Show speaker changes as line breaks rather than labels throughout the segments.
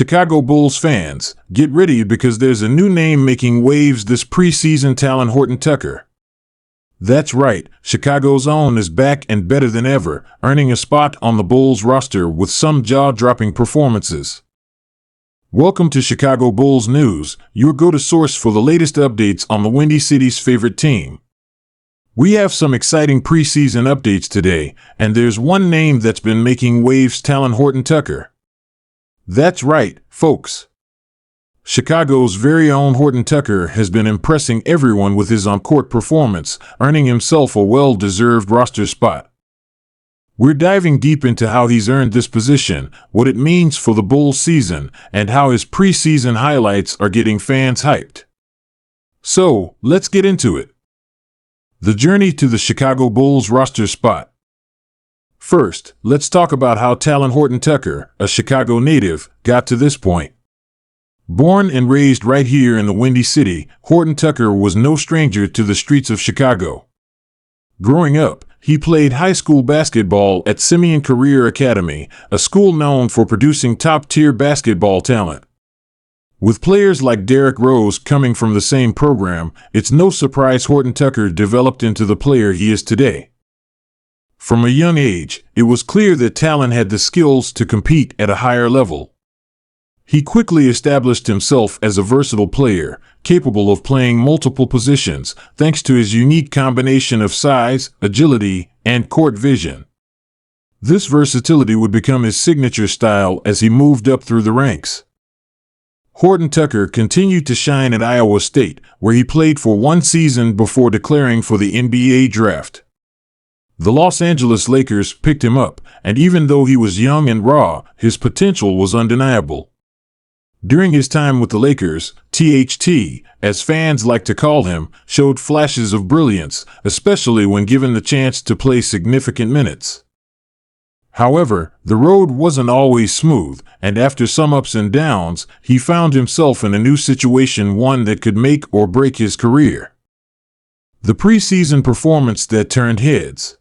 Chicago Bulls fans, get ready because there's a new name making waves this preseason. Talen Horton-Tucker. That's right, Chicago's own is back and better than ever, earning a spot on the Bulls roster with some jaw-dropping performances. Welcome to Chicago Bulls News, your go-to source for the latest updates on the Windy City's favorite team. We have some exciting preseason updates today, and there's one name that's been making waves: Talen Horton-Tucker. That's right, folks. Chicago's very own Horton-Tucker has been impressing everyone with his on-court performance, earning himself a well-deserved roster spot. We're diving deep into how he's earned this position, what it means for the Bulls season, and how his preseason highlights are getting fans hyped. So, let's get into it. The journey to the Chicago Bulls roster spot. First, let's talk about how Talen Horton-Tucker, a Chicago native, got to this point. Born and raised right here in the Windy City, Horton-Tucker was no stranger to the streets of Chicago. Growing up, he played high school basketball at Simeon Career Academy, a school known for producing top-tier basketball talent. With players like Derrick Rose coming from the same program, it's no surprise Horton-Tucker developed into the player he is today. From a young age, it was clear that Talen had the skills to compete at a higher level. He quickly established himself as a versatile player, capable of playing multiple positions, thanks to his unique combination of size, agility, and court vision. This versatility would become his signature style as he moved up through the ranks. Horton-Tucker continued to shine at Iowa State, where he played for one season before declaring for the NBA draft. The Los Angeles Lakers picked him up, and even though he was young and raw, his potential was undeniable. During his time with the Lakers, THT, as fans like to call him, showed flashes of brilliance, especially when given the chance to play significant minutes. However, the road wasn't always smooth, and after some ups and downs, he found himself in a new situation, one that could make or break his career. The preseason performance that turned heads.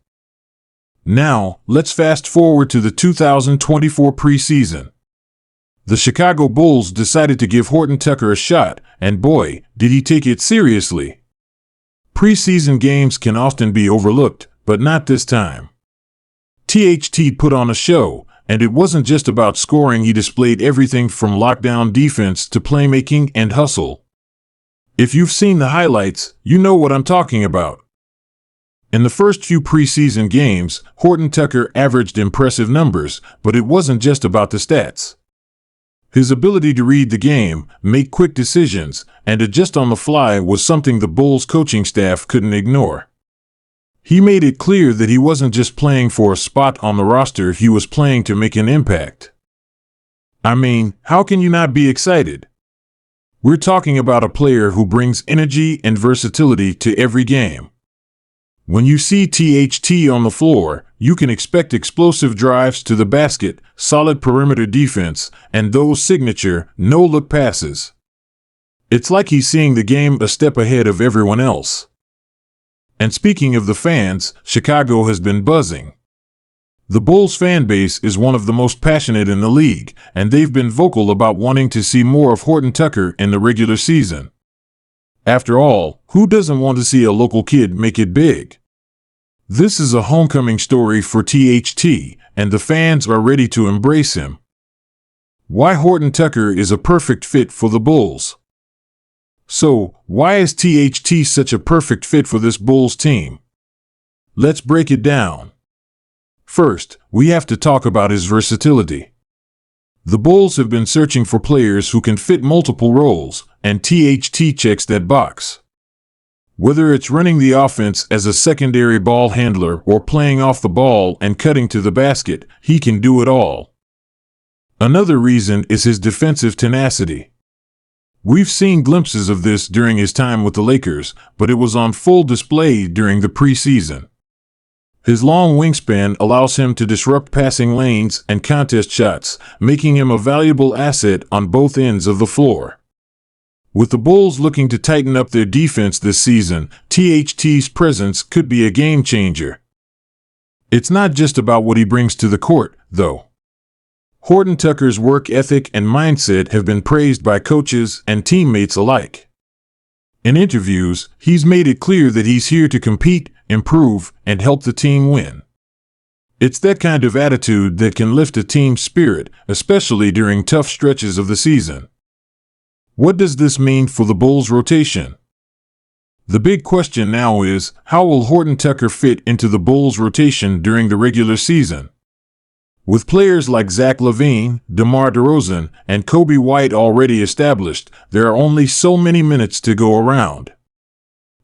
Now, let's fast forward to the 2024 preseason. The Chicago Bulls decided to give Horton-Tucker a shot, and boy, did he take it seriously. Preseason games can often be overlooked, but not this time. THT put on a show, and it wasn't just about scoring. He displayed everything from lockdown defense to playmaking and hustle. If you've seen the highlights, you know what I'm talking about. In the first few preseason games, Horton-Tucker averaged impressive numbers, but it wasn't just about the stats. His ability to read the game, make quick decisions, and adjust on the fly was something the Bulls coaching staff couldn't ignore. He made it clear that he wasn't just playing for a spot on the roster, he was playing to make an impact. I mean, how can you not be excited? We're talking about a player who brings energy and versatility to every game. When you see THT on the floor, you can expect explosive drives to the basket, solid perimeter defense, and those signature, no-look passes. It's like he's seeing the game a step ahead of everyone else. And speaking of the fans, Chicago has been buzzing. The Bulls fan base is one of the most passionate in the league, and they've been vocal about wanting to see more of Horton-Tucker in the regular season. After all, who doesn't want to see a local kid make it big? This is a homecoming story for THT, and the fans are ready to embrace him. Why Horton-Tucker is a perfect fit for the Bulls. So, why is THT such a perfect fit for this Bulls team? Let's break it down. First, we have to talk about his versatility. The Bulls have been searching for players who can fit multiple roles, and THT checks that box. Whether it's running the offense as a secondary ball handler or playing off the ball and cutting to the basket, he can do it all. Another reason is his defensive tenacity. We've seen glimpses of this during his time with the Lakers, but it was on full display during the preseason. His long wingspan allows him to disrupt passing lanes and contest shots, making him a valuable asset on both ends of the floor. With the Bulls looking to tighten up their defense this season, THT's presence could be a game changer. It's not just about what he brings to the court, though. Horton-Tucker's work ethic and mindset have been praised by coaches and teammates alike. In interviews, he's made it clear that he's here to compete, improve, and help the team win. It's that kind of attitude that can lift a team's spirit, especially during tough stretches of the season. What does this mean for the Bulls' rotation? The big question now is, how will Horton-Tucker fit into the Bulls' rotation during the regular season? With players like Zach LaVine, DeMar DeRozan, and Kobe White already established, there are only so many minutes to go around.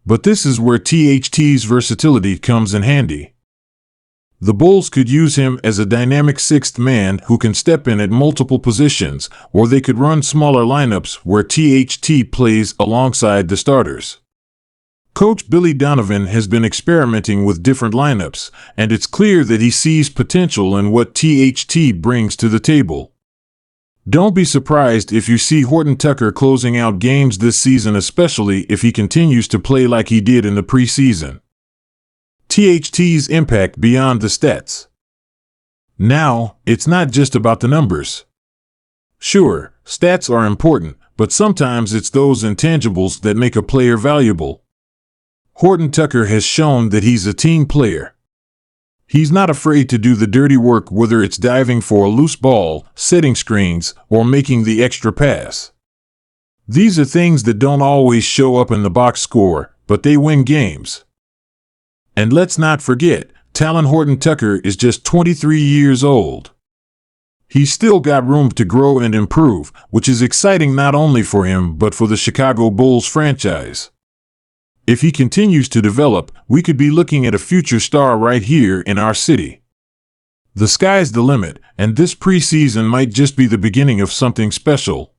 But this is where THT's versatility comes in handy. The Bulls could use him as a dynamic sixth man who can step in at multiple positions, or they could run smaller lineups where THT plays alongside the starters. Coach Billy Donovan has been experimenting with different lineups, and it's clear that he sees potential in what THT brings to the table. Don't be surprised if you see Horton-Tucker closing out games this season, especially if he continues to play like he did in the preseason. THT's impact beyond the stats. Now, it's not just about the numbers. Sure, stats are important, but sometimes it's those intangibles that make a player valuable. Horton-Tucker has shown that he's a team player. He's not afraid to do the dirty work, whether it's diving for a loose ball, setting screens, or making the extra pass. These are things that don't always show up in the box score, but they win games. And let's not forget, Talen Horton-Tucker is just 23 years old. He's still got room to grow and improve, which is exciting not only for him but for the Chicago Bulls franchise. If he continues to develop, we could be looking at a future star right here in our city. The sky's the limit, and this preseason might just be the beginning of something special.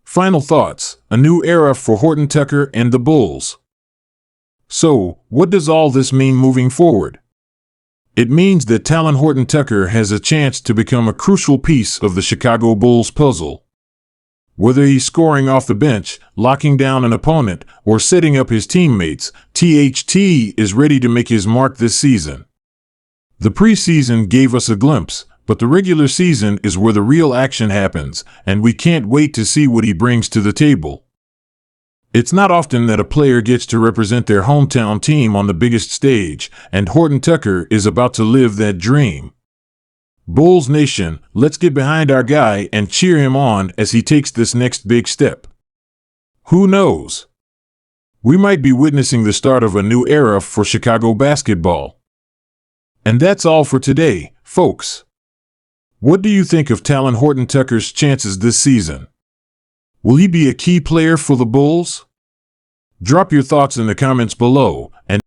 Final thoughts: a new era for Horton-Tucker and the Bulls. So, what does all this mean moving forward? It means that Talen Horton-Tucker has a chance to become a crucial piece of the Chicago Bulls puzzle. Whether he's scoring off the bench, locking down an opponent, or setting up his teammates, THT is ready to make his mark this season. The preseason gave us a glimpse, but the regular season is where the real action happens, and we can't wait to see what he brings to the table. It's not often that a player gets to represent their hometown team on the biggest stage, and Horton-Tucker is about to live that dream. Bulls Nation, let's get behind our guy and cheer him on as he takes this next big step. Who knows? We might be witnessing the start of a new era for Chicago basketball. And that's all for today, folks. What do you think of Talen Horton-Tucker's chances this season? Will he be a key player for the Bulls? Drop your thoughts in the comments below, and